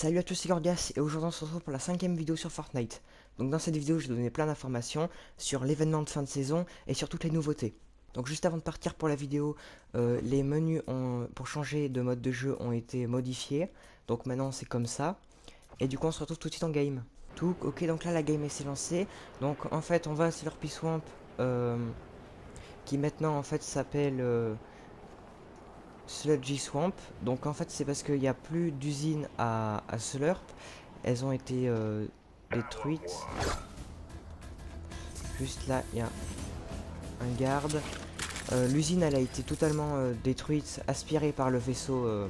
Salut à tous, c'est Gorgas et aujourd'hui on se retrouve pour la 5ème vidéo sur Fortnite. Donc dans cette vidéo je vais donner plein d'informations sur l'événement de fin de saison et sur toutes les nouveautés. Donc juste avant de partir pour la vidéo, les menus pour changer de mode de jeu ont été modifiés. Donc maintenant c'est comme ça. Et du coup on se retrouve tout de suite en game. Tout, ok, donc là la game s'est lancée. Donc en fait on va à Slurpy Swamp qui maintenant en fait s'appelle Sludgy Swamp. Donc en fait c'est parce qu'il n'y a plus d'usine à Slurp. Elles ont été détruites. Juste là il y a un garde. L'usine elle a été totalement détruite, aspirée par le vaisseau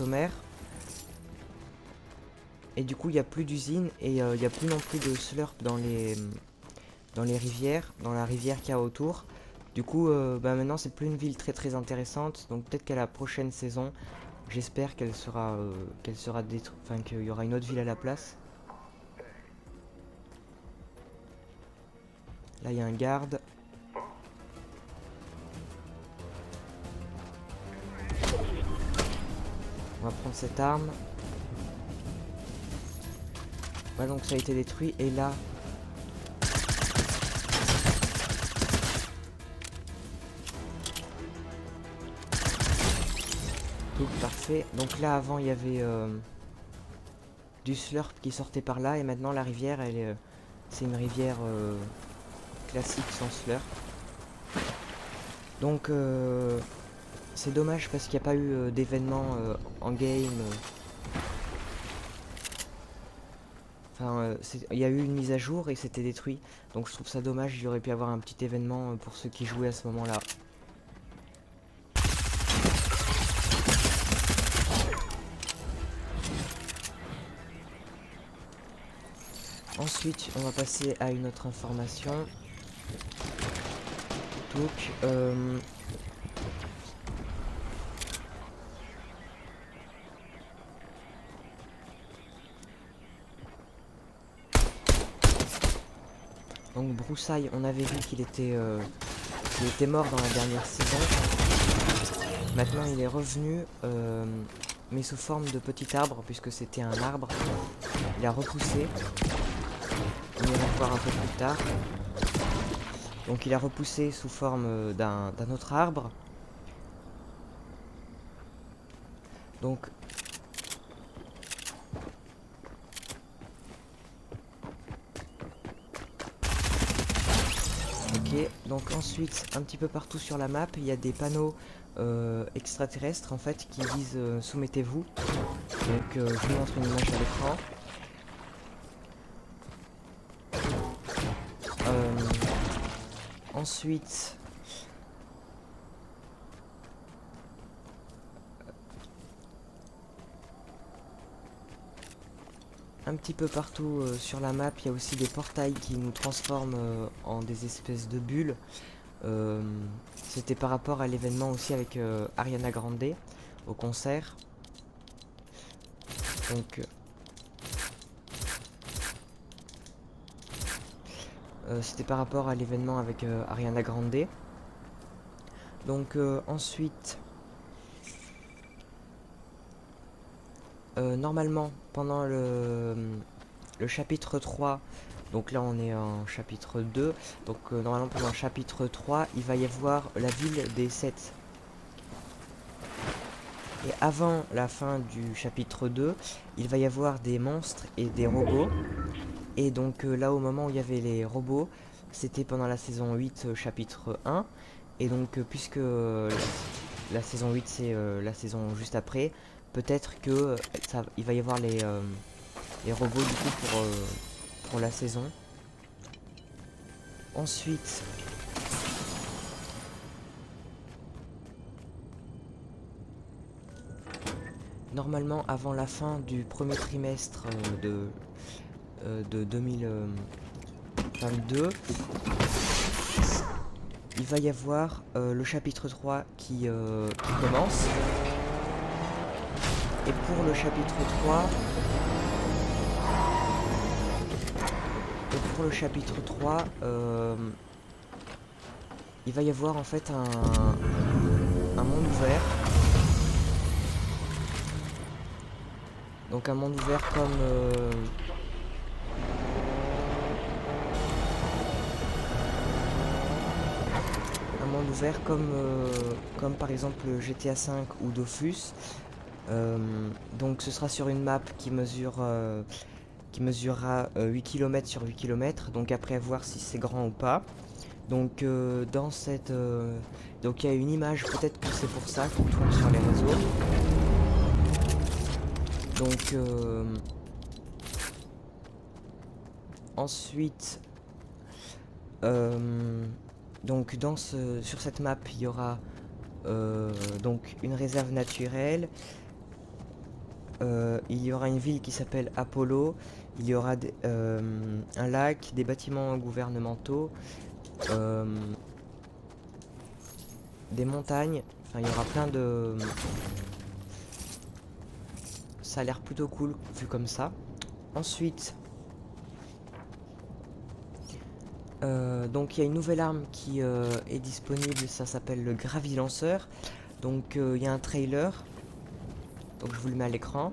mère. Et du coup il n'y a plus d'usine et il n'y a plus non plus de Slurp dans les rivières, dans la rivière qu'il y a autour. Du coup maintenant c'est plus une ville très intéressante. Donc peut-être qu'à la prochaine saison, j'espère qu'elle sera détruite, enfin qu'il y aura une autre ville à la place. Là il y a un garde. On va prendre cette arme. Voilà, donc ça a été détruit et là tout parfait. Donc là avant il y avait du slurp qui sortait par là et maintenant la rivière c'est une rivière classique sans slurp. Donc c'est dommage parce qu'il n'y a pas eu d'événement en game. Enfin, il y a eu une mise à jour et c'était détruit. Donc je trouve ça dommage, il y aurait pu avoir un petit événement pour ceux qui jouaient à ce moment-là. Ensuite, on va passer à une autre information. Donc, Broussaille, on avait vu qu'il était mort dans la dernière saison. Maintenant, il est revenu, mais sous forme de petit arbre, puisque c'était un arbre. Il a repoussé. On ira voir un peu plus tard. Donc il a repoussé sous forme d'un autre arbre. Donc ok, donc ensuite un petit peu partout sur la map il y a des panneaux extraterrestres en fait qui disent soumettez-vous. Donc je vous montre une image à l'écran. Ensuite un petit peu partout sur la map, il y a aussi des portails qui nous transforment en des espèces de bulles. C'était par rapport à l'événement aussi avec Ariana Grande au concert. Donc c'était par rapport à l'événement avec Ariana Grande. Donc ensuite normalement pendant le chapitre 3, donc là on est en chapitre 2, donc normalement pendant le chapitre 3 il va y avoir la ville des 7. Et avant la fin du chapitre 2, il va y avoir des monstres et des robots. Et donc là au moment où il y avait les robots, c'était pendant la saison 8 chapitre 1. Et donc puisque la saison 8 c'est la saison juste après, peut-être que il va y avoir les robots du coup pour la saison. Ensuite, normalement avant la fin du premier trimestre de 2022, il va y avoir le chapitre 3 qui commence. Et pour le chapitre 3, il va y avoir en fait un monde ouvert. Donc un monde ouvert comme comme par exemple GTA V ou Dofus. Donc ce sera sur une map qui mesurera 8 km sur 8 km, donc après à voir si c'est grand ou pas. Donc donc il y a une image, peut-être que c'est pour ça qu'on tourne sur les réseaux. Donc ensuite donc sur cette map il y aura donc une réserve naturelle. Il y aura une ville qui s'appelle Apollo. Il y aura un lac, des bâtiments gouvernementaux, des montagnes. Enfin, il y aura plein de... Ça a l'air plutôt cool vu comme ça. Ensuite, donc il y a une nouvelle arme qui est disponible. Ça s'appelle le Gravilanceur. Donc il y a un trailer. Donc je vous le mets à l'écran.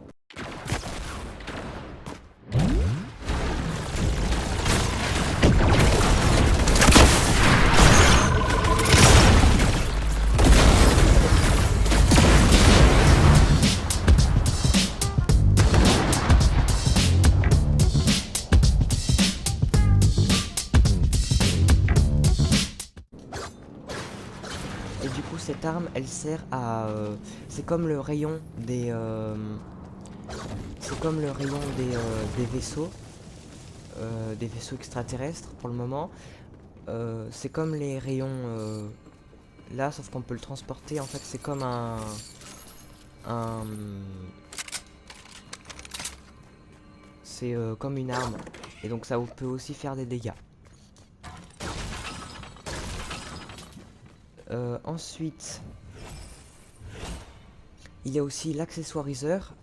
Et du coup cette arme elle sert à... c'est comme le rayon des... c'est comme le rayon des vaisseaux extraterrestres pour le moment. C'est comme les rayons là, sauf qu'on peut le transporter. En fait c'est comme un c'est comme une arme. Et donc ça peut aussi faire des dégâts. Ensuite, il y a aussi l'accessoiriseur,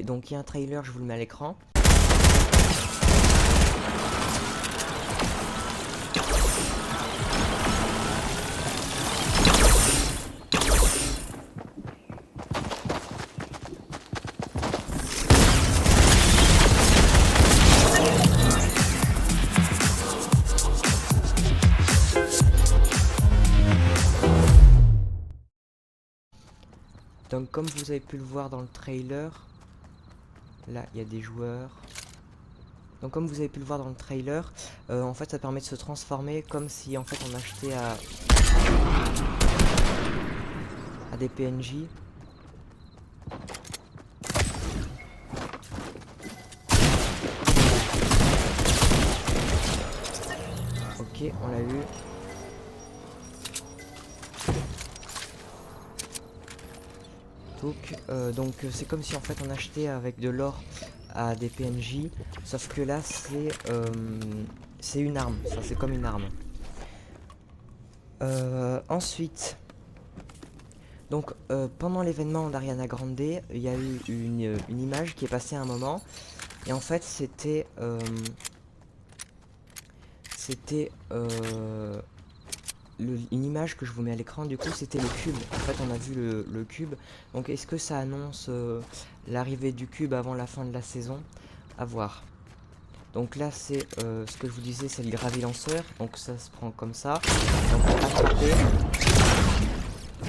donc il y a un trailer, je vous le mets à l'écran. Donc comme vous avez pu le voir dans le trailer, là il y a des joueurs. Donc comme vous avez pu le voir dans le trailer, en fait ça permet de se transformer comme si en fait on achetait à des PNJ. Ok, on l'a eu. Donc c'est comme si en fait on achetait avec de l'or à des PNJ, sauf que là c'est une arme, ça c'est comme une arme. Ensuite, donc pendant l'événement d'Ariana Grande, il y a eu une image qui est passée à un moment, et en fait c'était une image que je vous mets à l'écran. Du coup c'était le cube, en fait on a vu le cube. Donc est-ce que ça annonce l'arrivée du cube avant la fin de la saison? À voir. Donc là c'est ce que je vous disais, c'est le gravilanceur, donc ça se prend comme ça, donc attraper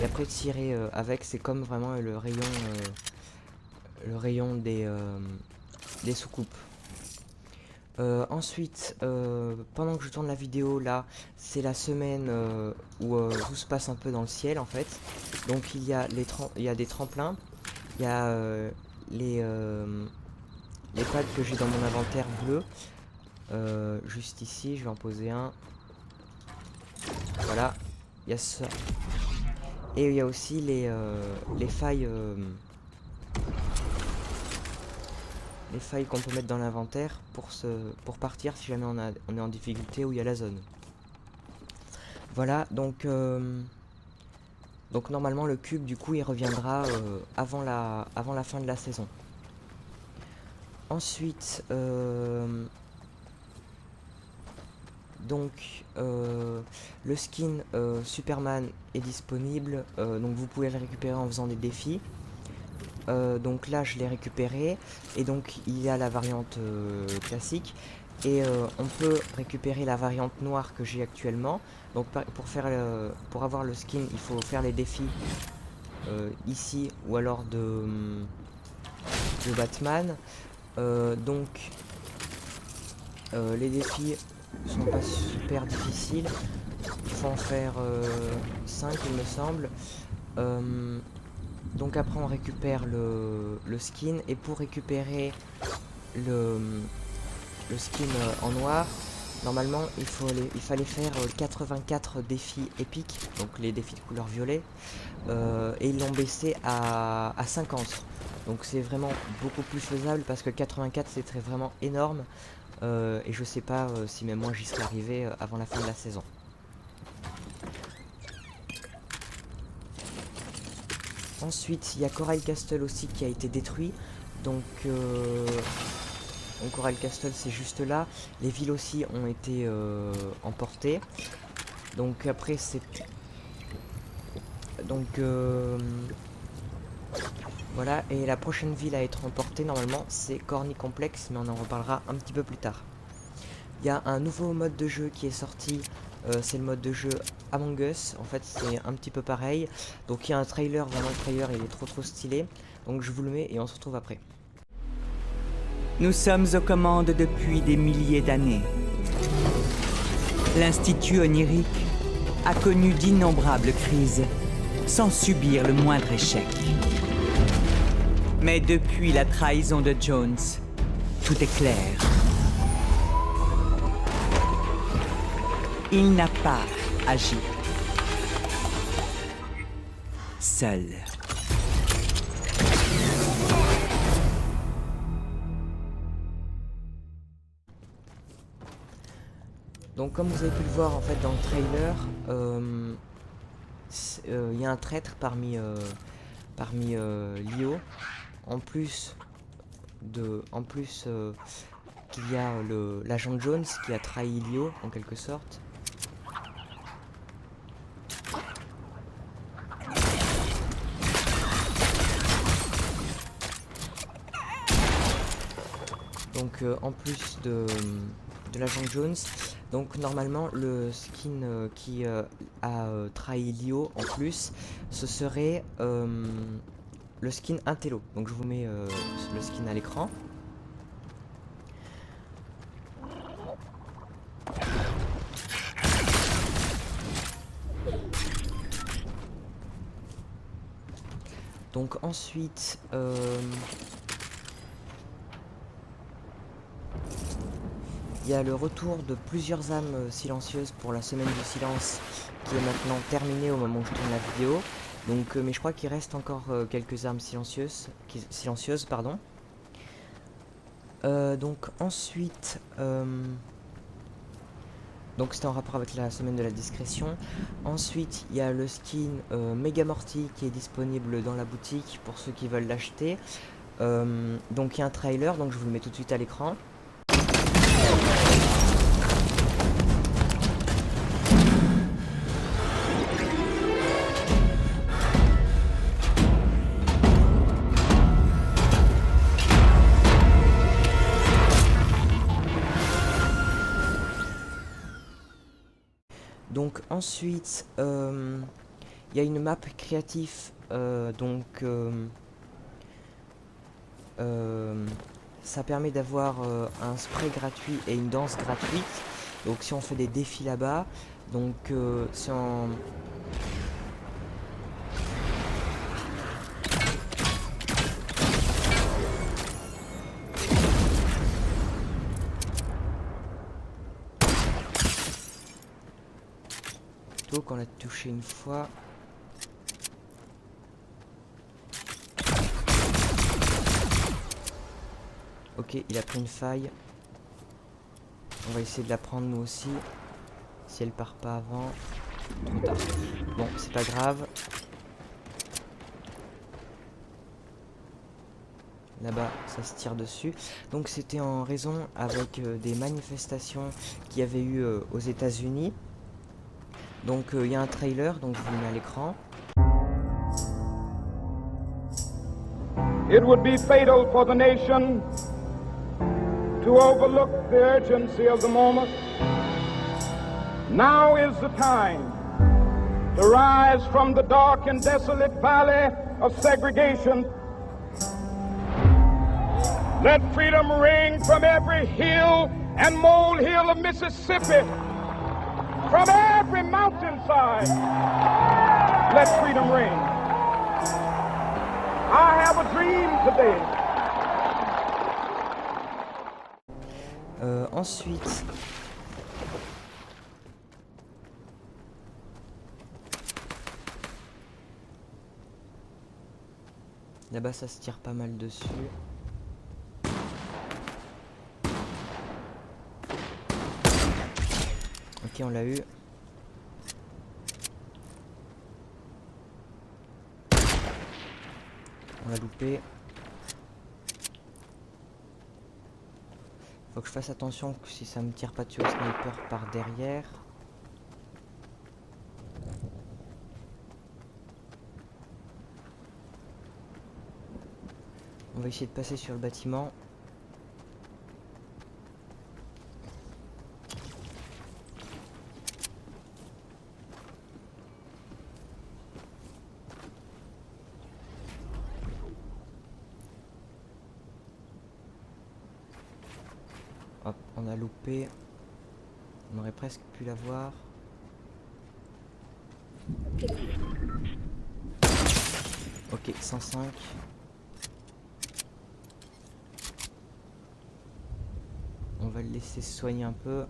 et après tirer avec. C'est comme vraiment le rayon des soucoupes. Ensuite, pendant que je tourne la vidéo, là, c'est la semaine où tout se passe un peu dans le ciel, en fait. Donc il y a des tremplins, il y a les pads que j'ai dans mon inventaire bleu. Juste ici, je vais en poser un. Voilà, il y a ça. Et il y a aussi les failles. Les failles qu'on peut mettre dans l'inventaire pour partir si jamais on est en difficulté où il y a la zone. Voilà, donc normalement le cube du coup il reviendra avant la fin de la saison. Ensuite donc le skin Superman est disponible, donc vous pouvez le récupérer en faisant des défis. Donc là je l'ai récupéré et donc il y a la variante classique et on peut récupérer la variante noire que j'ai actuellement. Donc pour avoir le skin il faut faire les défis ici ou alors de Batman. Les défis sont pas super difficiles, il faut en faire 5 il me semble. Donc après on récupère le skin et pour récupérer le, le skin en noir, normalement il fallait faire 84 défis épiques, donc les défis de couleur violet, et ils l'ont baissé à 50. Donc c'est vraiment beaucoup plus faisable parce que 84 c'était vraiment énorme, et je sais pas si même moi j'y serais arrivé avant la fin de la saison. Ensuite, il y a Coral Castle aussi qui a été détruit. Donc Coral Castle, c'est juste là. Les villes aussi ont été emportées. Donc après, c'est... Donc voilà. Et la prochaine ville à être emportée, normalement, c'est Corny Complex. Mais on en reparlera un petit peu plus tard. Il y a un nouveau mode de jeu qui est sorti. C'est le mode de jeu Among Us. En fait, c'est un petit peu pareil. Donc il y a un trailer. Vraiment, le trailer, il est trop stylé. Donc je vous le mets et on se retrouve après. Nous sommes aux commandes depuis des milliers d'années. L'Institut onirique a connu d'innombrables crises sans subir le moindre échec. Mais depuis la trahison de Jones, tout est clair. Il n'a pas agi seul. Donc comme vous avez pu le voir en fait dans le trailer, il y a un traître parmi Lio, en plus qu'il y a l'agent Jones qui a trahi Lio en quelque sorte. Donc en plus de l'agent Jones, donc normalement le skin qui a trahi Lio en plus, ce serait le skin Intello. Donc je vous mets le skin à l'écran. Donc ensuite il y a le retour de plusieurs âmes silencieuses pour la semaine du silence qui est maintenant terminée au moment où je tourne la vidéo. Donc, mais je crois qu'il reste encore quelques âmes silencieuses, pardon. Donc ensuite, donc c'était en rapport avec la semaine de la discrétion. Ensuite, il y a le skin Megamorty qui est disponible dans la boutique pour ceux qui veulent l'acheter. Donc il y a un trailer, donc je vous le mets tout de suite à l'écran. Donc ensuite, il y a une map créative, ça permet d'avoir un spray gratuit et une danse gratuite. Donc si on fait des défis là-bas, donc si on... Plutôt qu'on l'a touché une fois. Ok, il a pris une faille. On va essayer de la prendre nous aussi. Si elle part pas avant. Trop tard. Bon, c'est pas grave. Là-bas, ça se tire dessus. Donc c'était en raison avec des manifestations qu'il y avait eu aux États-Unis. Donc il y a un trailer, donc je vous le mets à l'écran. It would be fatal for the nation to overlook the urgency of the moment. Now is the time to rise from the dark and desolate valley of segregation. Let freedom ring from every hill and molehill of Mississippi, from every mountainside. Let freedom ring. I have a dream today. Ensuite, là-bas ça se tire pas mal dessus. Ok, on l'a eu. On l'a loupé. Faut que je fasse attention que si ça me tire pas dessus au sniper par derrière. On va essayer de passer sur le bâtiment. Hop, on a loupé. On aurait presque pu l'avoir. Ok, 105. On va le laisser se soigner un peu.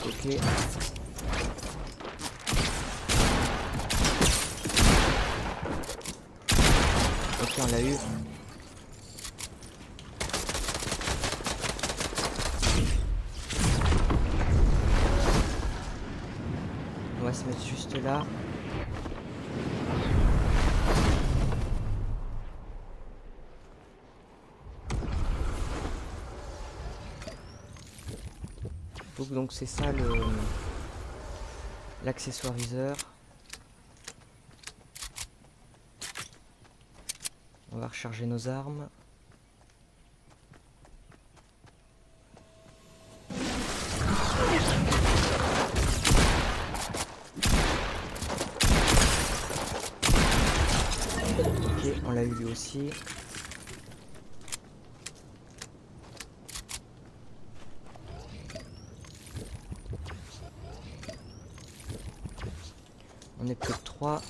Ok. Ok, on l'a eu. On va se mettre juste là. Donc c'est ça l'accessoiriseur. On va recharger nos armes. Ok, on l'a eu lui aussi. On est plus que 3.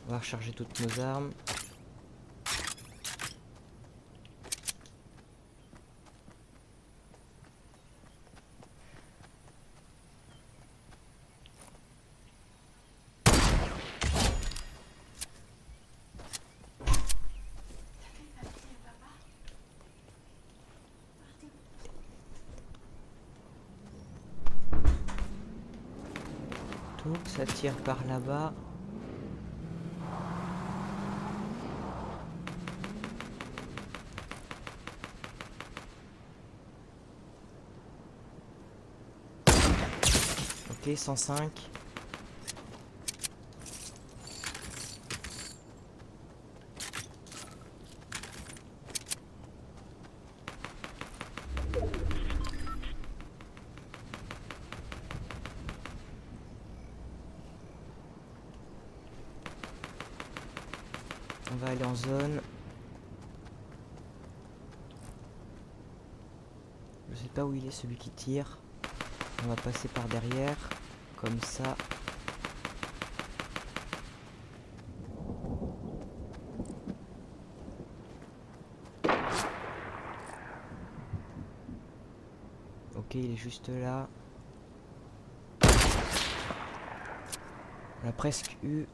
On va recharger toutes nos armes. Donc ça tire par là-bas. Ok, 105. On va aller en zone. Je sais pas où il est celui qui tire. On va passer par derrière. Comme ça. Ok, il est juste là. On l'a presque eu.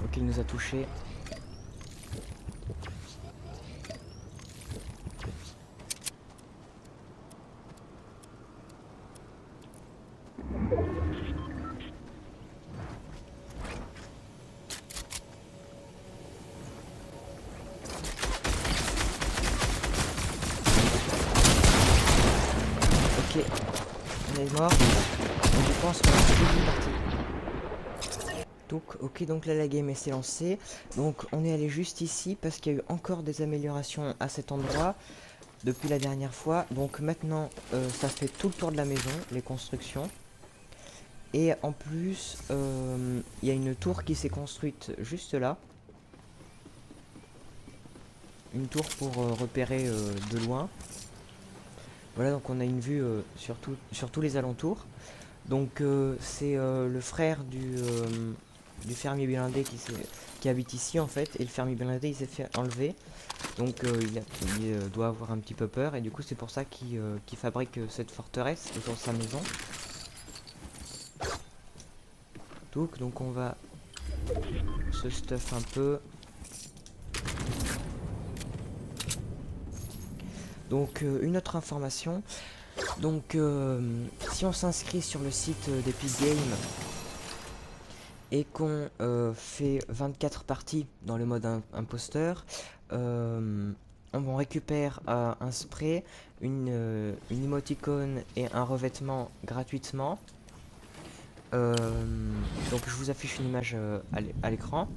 Ok, il nous a touché. Ok, on est mort. Donc, je pense qu'on a fait une partie. Donc, ok, donc là la game s'est lancée. Donc on est allé juste ici parce qu'il y a eu encore des améliorations à cet endroit depuis la dernière fois. Donc maintenant ça fait tout le tour de la maison, les constructions. Et en plus il y a une tour qui s'est construite juste là. Une tour pour repérer de loin. Voilà, donc on a une vue sur tous les alentours. Donc c'est le frère du fermier blindé qui habite ici en fait, et le fermier blindé il s'est fait enlever, donc il doit avoir un petit peu peur, et du coup c'est pour ça qu'il fabrique cette forteresse autour de sa maison. Donc on va se stuff un peu. Donc une autre information, donc si on s'inscrit sur le site d'Epic Games et qu'on fait 24 parties dans le mode imposteur, on récupère un spray, une émoticône et un revêtement gratuitement. Donc je vous affiche une image à l'écran.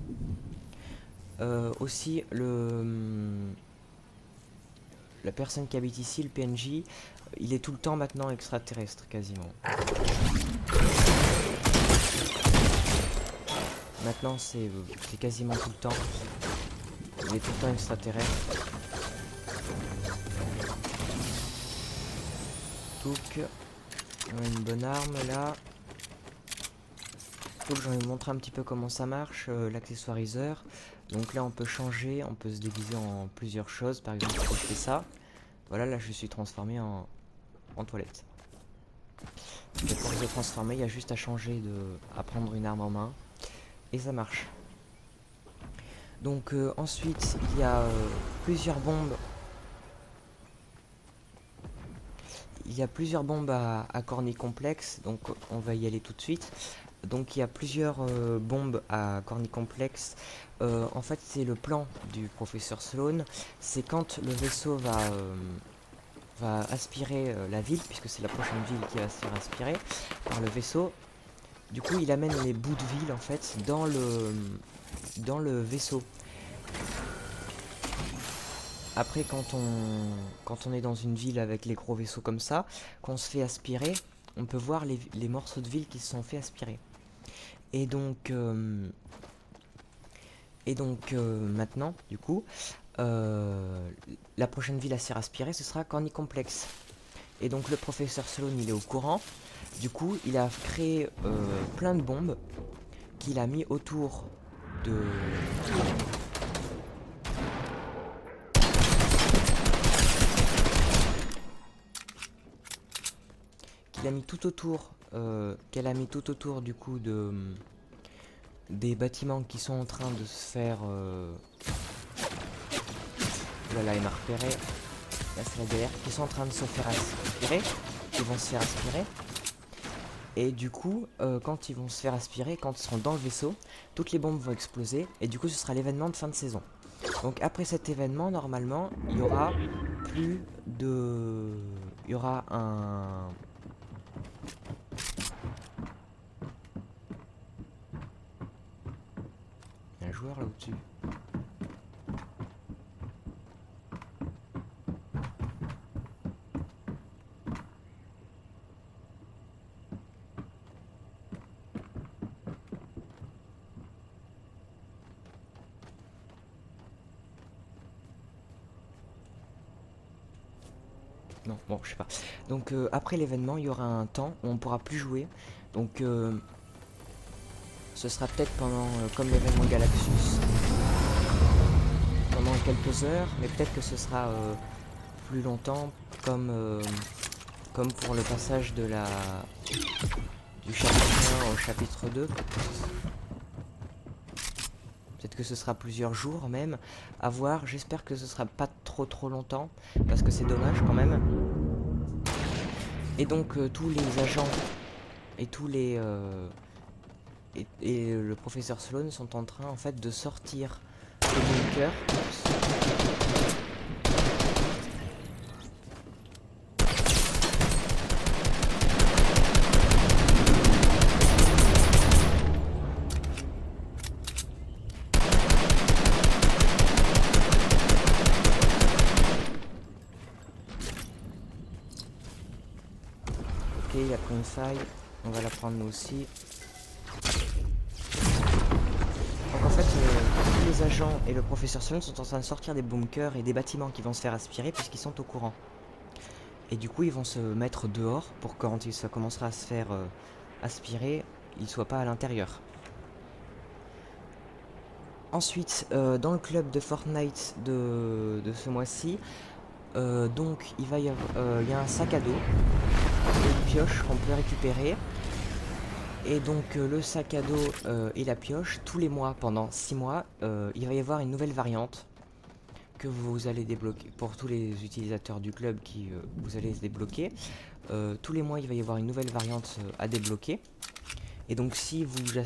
Aussi la personne qui habite ici, le PNJ, il est tout le temps maintenant extraterrestre quasiment. Maintenant c'est quasiment tout le temps. Il est tout le temps extraterrestre. Donc on a une bonne arme là. Donc j'en ai montré un petit peu comment ça marche, l'accessoiriseur. Donc là on peut changer, on peut se déguiser en plusieurs choses. Par exemple si je fais ça, voilà, là je suis transformé en toilette. Et pour se transformer, il y a juste à changer à prendre une arme en main. Et ça marche. Donc ensuite il y a plusieurs bombes. Il y a plusieurs bombes à cornis complexe, donc on va y aller tout de suite. Donc il y a plusieurs bombes à cornis complexe. En fait c'est le plan du professeur Sloan. C'est quand le vaisseau va aspirer la ville, puisque c'est la prochaine ville qui va se faire aspirer par le vaisseau. Du coup il amène les bouts de ville en fait dans le vaisseau. Après quand on est dans une ville avec les gros vaisseaux comme ça, qu'on se fait aspirer, on peut voir les morceaux de ville qui se sont fait aspirer. Et donc maintenant, du coup, la prochaine ville à se faire aspirer, ce sera Corny Complex. Et donc le professeur Sloan, il est au courant. Du coup, il a créé plein de bombes qu'il a mis autour de... qu'elle a mis tout autour du coup des bâtiments qui sont en train de se faire voilà, il m'a repéré, là c'est la DR, qui sont en train de se faire aspirer, ils vont se faire aspirer, et du coup quand ils vont se faire aspirer, quand ils seront dans le vaisseau, toutes les bombes vont exploser, et du coup ce sera l'événement de fin de saison. Donc après cet événement, normalement, il y aura plus de... il y aura un joueur là au-dessus. Non, bon, je sais pas. Donc après l'événement, il y aura un temps où on pourra plus jouer. Donc ce sera peut-être pendant, comme l'événement Galaxus, pendant quelques heures, mais peut-être que ce sera plus longtemps, comme pour le passage du chapitre 1 au chapitre 2. Peut-être que ce sera plusieurs jours même, à voir. J'espère que ce sera pas trop longtemps, parce que c'est dommage quand même. Et donc tous les agents et tous les et le professeur Sloan sont en train en fait de sortir le bunker. Ok, il a pris une faille, on va la prendre nous aussi. Donc en fait, tous les agents et le professeur Sloan sont en train de sortir des bunkers et des bâtiments qui vont se faire aspirer puisqu'ils sont au courant. Et du coup, ils vont se mettre dehors pour que quand ça commencera à se faire aspirer, ils ne soient pas à l'intérieur. Ensuite, dans le club de Fortnite de ce mois-ci, donc il y a un sac à dos et une pioche qu'on peut récupérer. Et donc le sac à dos et la pioche, tous les mois, pendant 6 mois, il va y avoir une nouvelle variante que vous allez débloquer pour tous les utilisateurs du club qui vous allez se débloquer. Tous les mois, il va y avoir une nouvelle variante à débloquer. Et donc si vous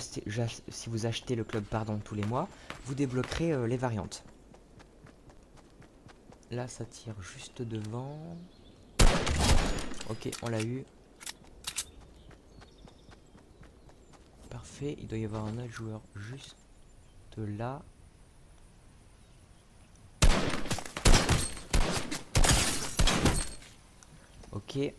achetez le club tous les mois, vous débloquerez les variantes. Là, ça tire juste devant. Ok, on l'a eu. Parfait, il doit y avoir un autre joueur juste là. Ok.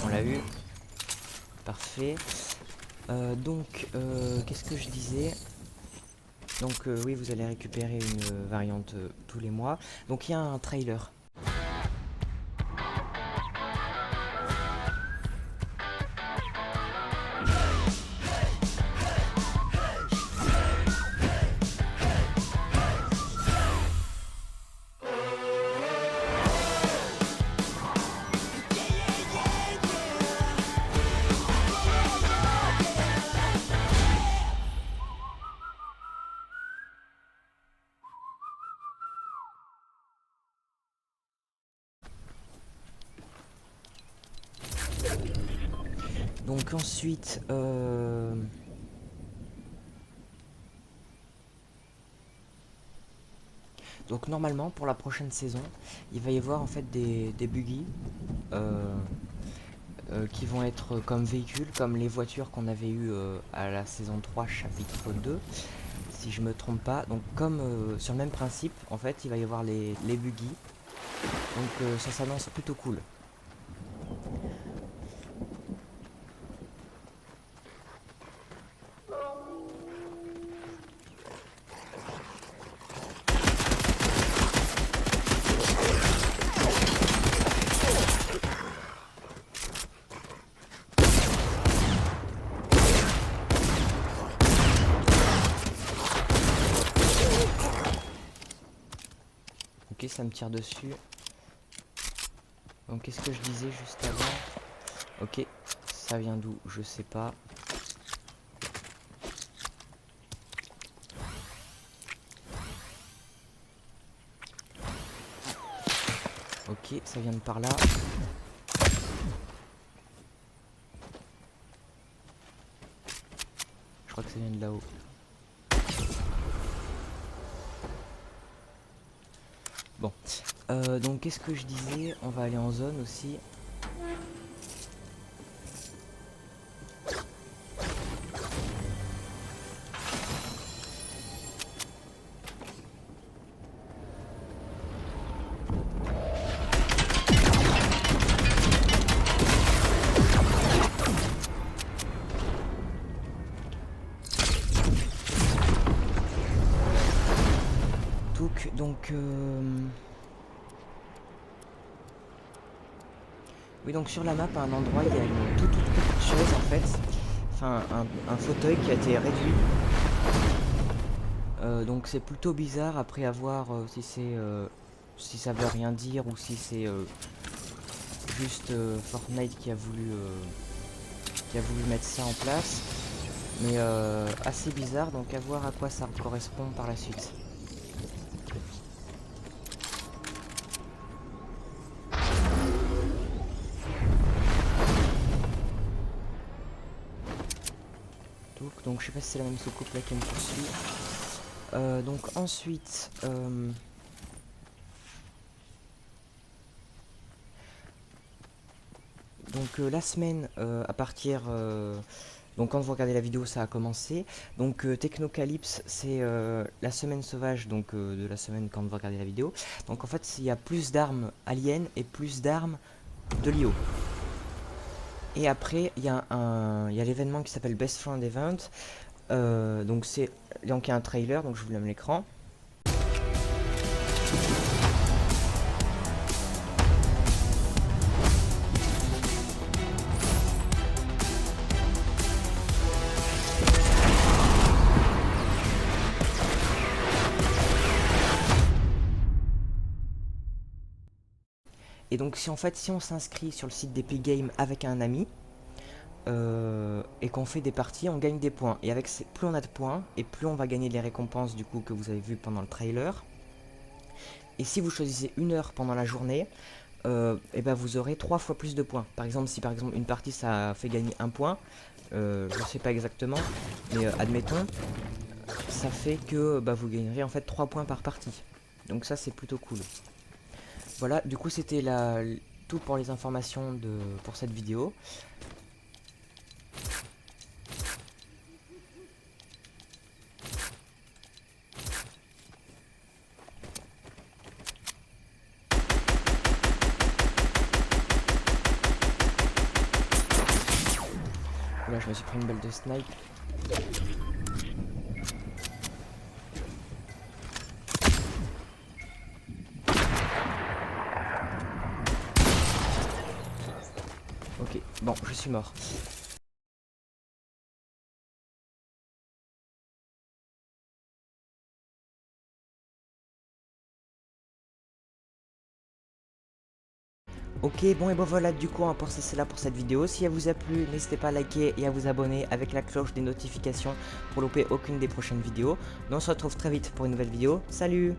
On l'a eu. Parfait. Qu'est-ce que je disais? Donc oui, vous allez récupérer une variante tous les mois. Donc il y a un trailer. Donc ensuite, donc normalement pour la prochaine saison, il va y avoir en fait des buggy qui vont être comme véhicules, comme les voitures qu'on avait eu à la saison 3 chapitre 2, si je me trompe pas. Donc comme sur le même principe, en fait, il va y avoir les buggy. Donc ça s'annonce plutôt cool. Ok, ça me tire dessus. Donc qu'est-ce que je disais juste avant? Ok, ça vient d'où? Je sais pas. Ok, ça vient de par là. Je crois que ça vient de là-haut. Bon, donc qu'est-ce que je disais? On va aller en zone aussi. Donc oui, donc sur la map à un endroit il y a une toute petite chose en fait, enfin un fauteuil qui a été réduit Donc c'est plutôt bizarre, après à voir si c'est si ça veut rien dire ou si c'est juste Fortnite qui a voulu mettre ça en place. Mais assez bizarre, donc à voir à quoi ça correspond par la suite. Donc je sais pas si c'est la même soucoupe là qui me poursuit. Donc ensuite... Donc la semaine, à partir... donc quand vous regardez la vidéo, ça a commencé. Donc Technocalypse, c'est la semaine sauvage, donc de la semaine quand vous regardez la vidéo. Donc en fait, il y a plus d'armes aliens et plus d'armes de Lio. Et après, il y a l'événement qui s'appelle Best Friend Event. Donc il y a un trailer, donc je vous le mets à l'écran. Et donc si on s'inscrit sur le site d'Epic Games avec un ami et qu'on fait des parties, on gagne des points. Et avec plus on a de points et plus on va gagner les récompenses du coup que vous avez vu pendant le trailer. Et si vous choisissez une heure pendant la journée, et ben vous aurez 3 fois plus de points. Par exemple, si par exemple une partie ça fait gagner 1 point, je ne sais pas exactement, mais admettons, ça fait que vous gagnerez en fait 3 points par partie. Donc ça c'est plutôt cool. Voilà, du coup c'était tout pour les informations pour cette vidéo. Là je me suis pris une balle de snipe. Ok, bon, je suis mort. Ok, bon et bon voilà, du coup on va pour c'est là pour cette vidéo. Si elle vous a plu, n'hésitez pas à liker et à vous abonner avec la cloche des notifications pour louper aucune des prochaines vidéos. Nous on se retrouve très vite pour une nouvelle vidéo. Salut!